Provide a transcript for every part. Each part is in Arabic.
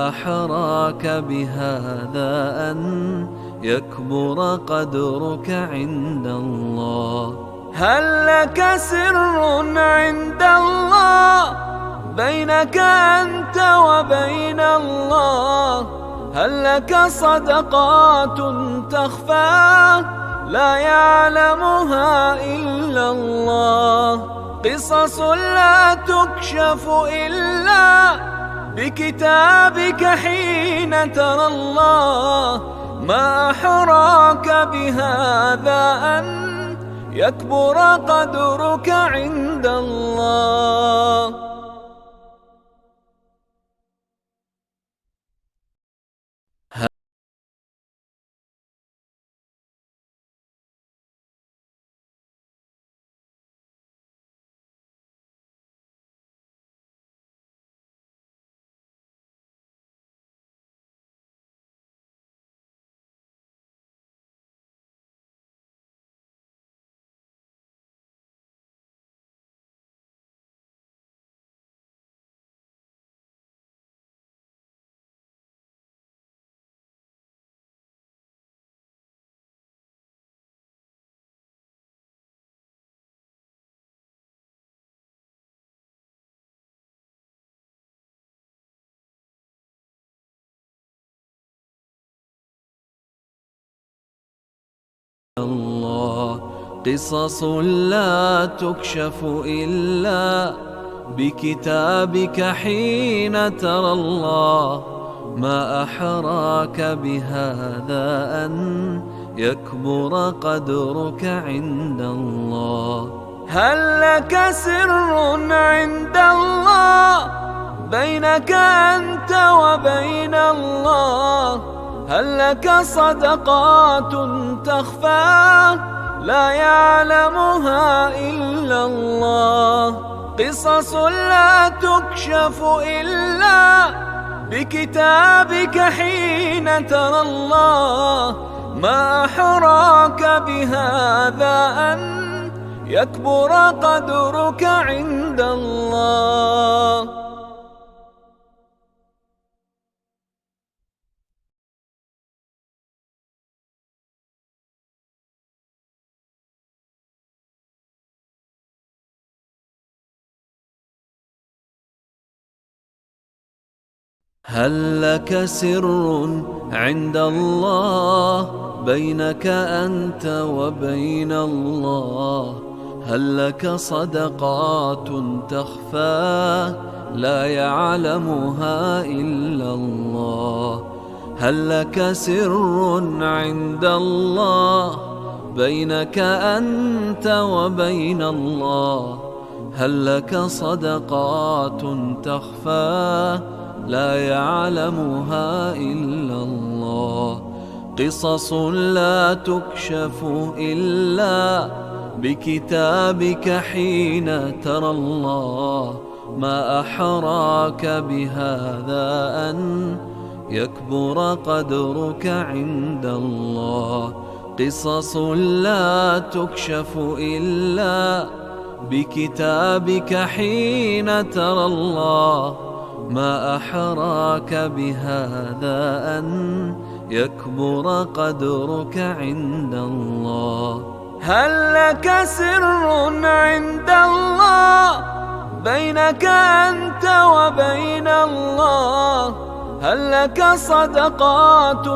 ما أحراك بهذا أن يكبر قدرك عند الله. هل لك سر عند الله بينك أنت وبين الله؟ هل لك صدقات تخفى لا يعلمها إلا الله؟ قصص لا تكشف إلا بكتابك حين ترى الله. ما أحراك بهذا أن يكبر قدرك عند الله. الله قصص لا تكشف إلا بكتابك حين ترى الله. ما أحراك بهذا أن يكبر قدرك عند الله. هل لك سر عند الله بينك أنت وبين الله؟ هل لك صدقات تخفى لا يعلمها إلا الله؟ قصص لا تكشف إلا بكتابك حين ترى الله. ما أحراك بهذا أن يكبر قدرك عند الله. هل لك سر عند الله بينك أنت وبين الله؟ هل لك صدقات تخفى لا يعلمها إلا الله؟ هل لك سر عند الله بينك أنت وبين الله؟ هل لك صدقات تخفى لا يعلمها إلا الله؟ قصص لا تكشف إلا بكتابك حين ترى الله. ما أحراك بهذا أن يكبر قدرك عند الله. قصص لا تكشف إلا بكتابك حين ترى الله. ما أحراك بهذا أن يكبر قدرك عند الله. هل لك سر عند الله بينك أنت وبين الله؟ هل لك صدقات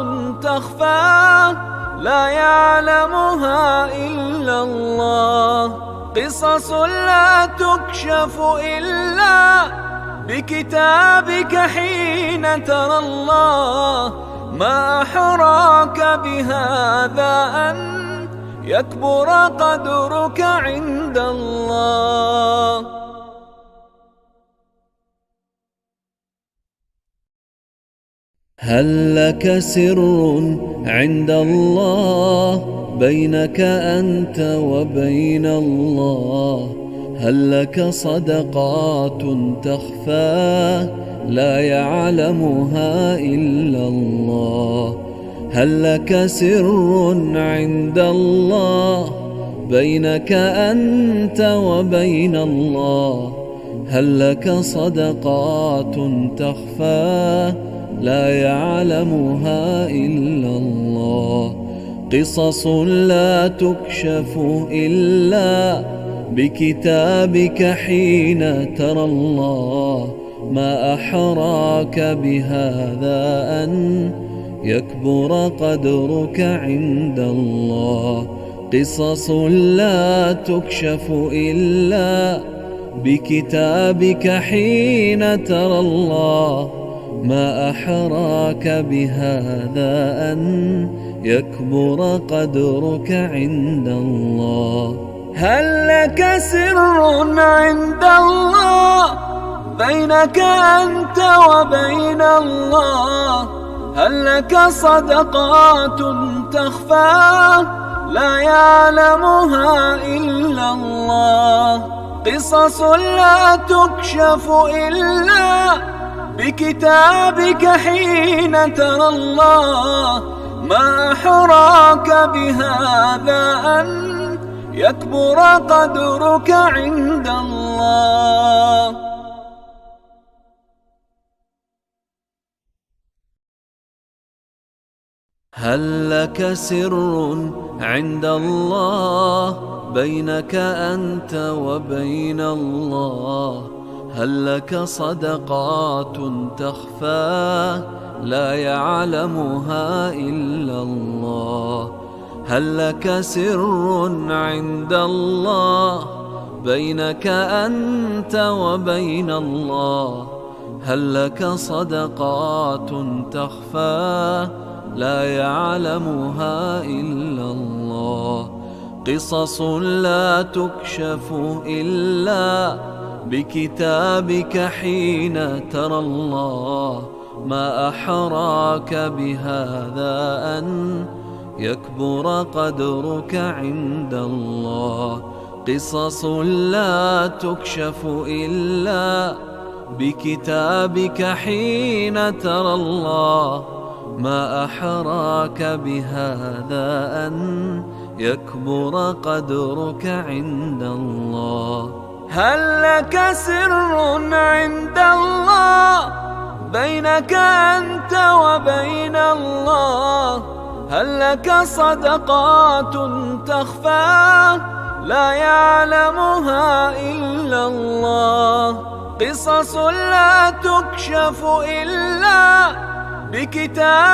تخفى لا يعلمها إلا الله؟ قصص لا تكشف إلا بكتابك حين ترى الله. ما أحراك بهذا أن يكبر قدرك عند الله. هل لك سر عند الله بينك أنت وبين الله؟ هل لك صدقات تخفى لا يعلمها إلا الله؟ هل لك سر عند الله بينك أنت وبين الله؟ هل لك صدقات تخفى لا يعلمها إلا الله. قصص لا تكشف إلا بكتابك حين ترى الله. ما أحراك بهذا أن يكبر قدرك عند الله. قصص لا تكشف إلا بكتابك حين ترى الله. ما أحراك بهذا أن يكبر قدرك عند الله. هل لك سر عند الله بينك أنت وبين الله؟ هل لك صدقات تخفى لا يعلمها إلا الله؟ قصص لا تكشف إلا بكتابك حين ترى الله. ما أحراك بهذا أن يكبر قدرك عند الله. هل لك سر عند الله بينك أنت وبين الله؟ هل لك صدقات تخفى لا يعلمها إلا الله؟ هل لك سر عند الله بينك أنت وبين الله؟ هل لك صدقات تخفى لا يعلمها إلا الله؟ قصص لا تكشف إلا بكتابك حين ترى الله. ما أحراك بهذا أن يكبر قدرك عند الله. قصص لا تكشف إلا بكتابك حين ترى الله. ما أحراك بهذا أن يكبر قدرك عند الله. هل لك سر عند الله بينك أنت وبين الله؟ هل لك صدقات تخفى لا يعلمها إلا الله؟ قصص لا تكشف إلا بكتاب